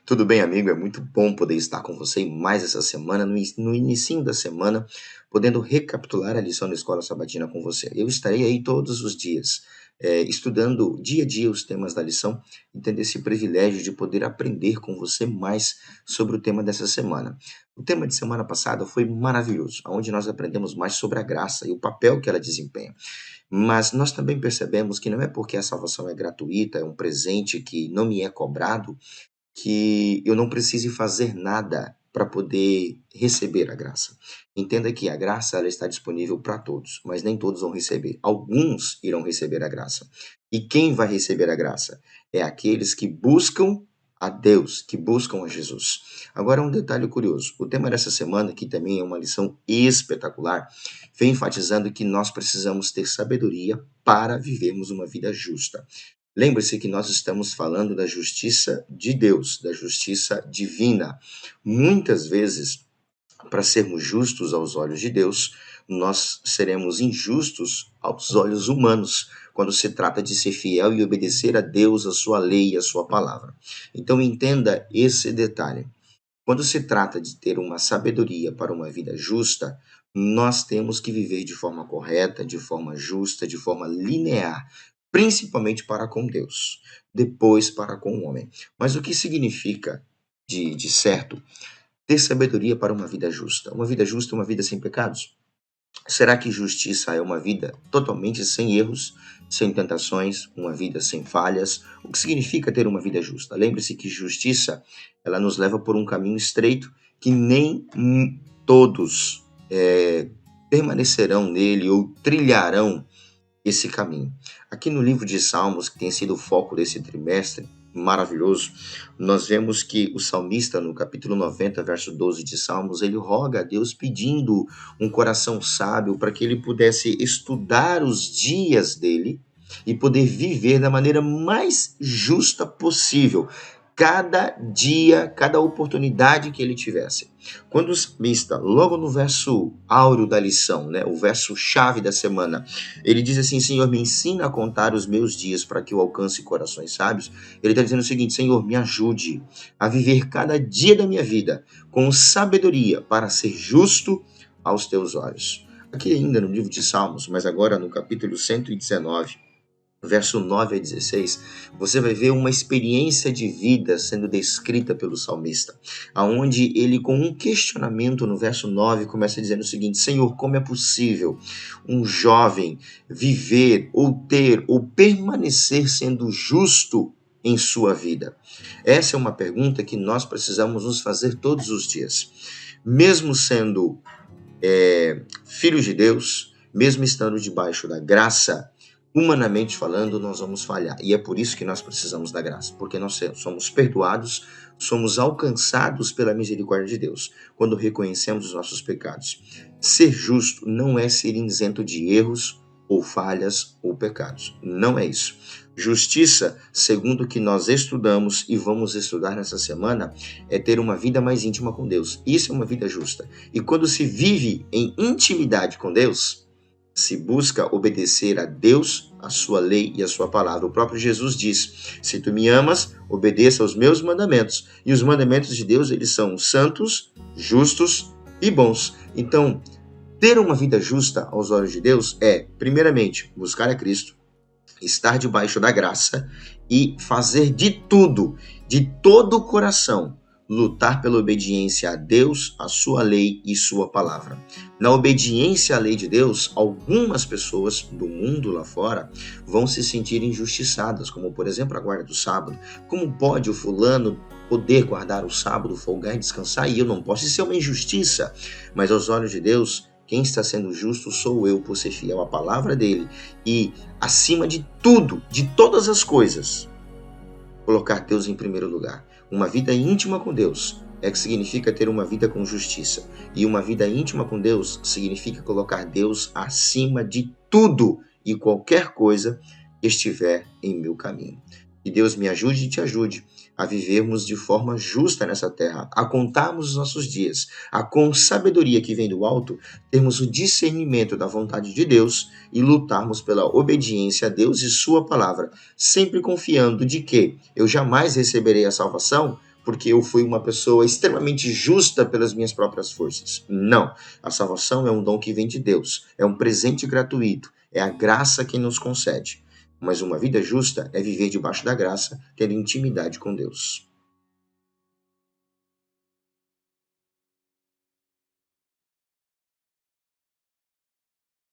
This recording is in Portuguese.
Tudo bem, amigo? É muito bom poder estar com você mais essa semana, no inicinho da semana, podendo recapitular a lição da Escola Sabatina com você. Eu estarei aí todos os dias, estudando dia a dia os temas da lição e tendo esse privilégio de poder aprender com você mais sobre o tema dessa semana. O tema de semana passada foi maravilhoso, onde nós aprendemos mais sobre a graça e o papel que ela desempenha. Mas nós também percebemos que não é porque a salvação é gratuita, é um presente que não me é cobrado, que eu não precise fazer nada para poder receber a graça. Entenda que a graça ela está disponível para todos, mas nem todos vão receber. Alguns irão receber a graça. E quem vai receber a graça? É aqueles que buscam a Deus, que buscam a Jesus. Agora, um detalhe curioso. O tema dessa semana, que também é uma lição espetacular, vem enfatizando que nós precisamos ter sabedoria para vivermos uma vida justa. Lembre-se que nós estamos falando da justiça de Deus, da justiça divina. Muitas vezes, para sermos justos aos olhos de Deus, nós seremos injustos aos olhos humanos, quando se trata de ser fiel e obedecer a Deus, a sua lei e a sua palavra. Então entenda esse detalhe. Quando se trata de ter uma sabedoria para uma vida justa, nós temos que viver de forma correta, de forma justa, de forma linear, principalmente para com Deus, depois para com o homem. Mas o que significa, de certo, ter sabedoria para uma vida justa? Uma vida justa é uma vida sem pecados? Será que justiça é uma vida totalmente sem erros, sem tentações, uma vida sem falhas? O que significa ter uma vida justa? Lembre-se que justiça, ela nos leva por um caminho estreito que nem todos permanecerão nele ou trilharão esse caminho. Aqui no livro de Salmos, que tem sido o foco desse trimestre, maravilhoso, nós vemos que o salmista, no capítulo 90, verso 12 de Salmos, ele roga a Deus pedindo um coração sábio para que ele pudesse estudar os dias dele e poder viver da maneira mais justa possível, cada dia, cada oportunidade que ele tivesse. Quando o salmista, logo no verso áureo da lição, o verso chave da semana, ele diz assim: Senhor, me ensina a contar os meus dias para que eu alcance corações sábios. Ele está dizendo o seguinte: Senhor, me ajude a viver cada dia da minha vida com sabedoria para ser justo aos teus olhos. Aqui ainda no livro de Salmos, mas agora no capítulo 119, verso 9 a 16, você vai ver uma experiência de vida sendo descrita pelo salmista, aonde ele, com um questionamento no verso 9, começa dizendo o seguinte: Senhor, como é possível um jovem viver ou ter ou permanecer sendo justo em sua vida? Essa é uma pergunta que nós precisamos nos fazer todos os dias. Mesmo sendo filhos de Deus, mesmo estando debaixo da graça, humanamente falando, nós vamos falhar. E é por isso que nós precisamos da graça, porque nós somos perdoados, somos alcançados pela misericórdia de Deus, quando reconhecemos os nossos pecados. Ser justo não é ser isento de erros, ou falhas, ou pecados. Não é isso. Justiça, segundo o que nós estudamos e vamos estudar nessa semana, é ter uma vida mais íntima com Deus. Isso é uma vida justa. E quando se vive em intimidade com Deus, se busca obedecer a Deus, a sua lei e a sua palavra. O próprio Jesus diz: se tu me amas, obedeça aos meus mandamentos. E os mandamentos de Deus, eles são santos, justos e bons. Então, ter uma vida justa aos olhos de Deus é, primeiramente, buscar a Cristo, estar debaixo da graça e fazer de tudo, de todo o coração, lutar pela obediência a Deus, a sua lei e sua palavra. Na obediência à lei de Deus, algumas pessoas do mundo lá fora vão se sentir injustiçadas, como por exemplo a guarda do sábado. Como pode o fulano poder guardar o sábado, folgar e descansar, e eu não posso? Isso é uma injustiça. Mas aos olhos de Deus, quem está sendo justo sou eu, por ser fiel à palavra dele e, acima de tudo, de todas as coisas, colocar Deus em primeiro lugar. Uma vida íntima com Deus é que significa ter uma vida com justiça. E uma vida íntima com Deus significa colocar Deus acima de tudo e qualquer coisa que estiver em meu caminho. Que Deus me ajude e te ajude a vivermos de forma justa nessa terra, a contarmos os nossos dias, a com sabedoria que vem do alto, termos o discernimento da vontade de Deus e lutarmos pela obediência a Deus e sua palavra, sempre confiando de que eu jamais receberei a salvação porque eu fui uma pessoa extremamente justa pelas minhas próprias forças. Não. A salvação é um dom que vem de Deus. É um presente gratuito. É a graça que nos concede. Mas uma vida justa é viver debaixo da graça, tendo intimidade com Deus.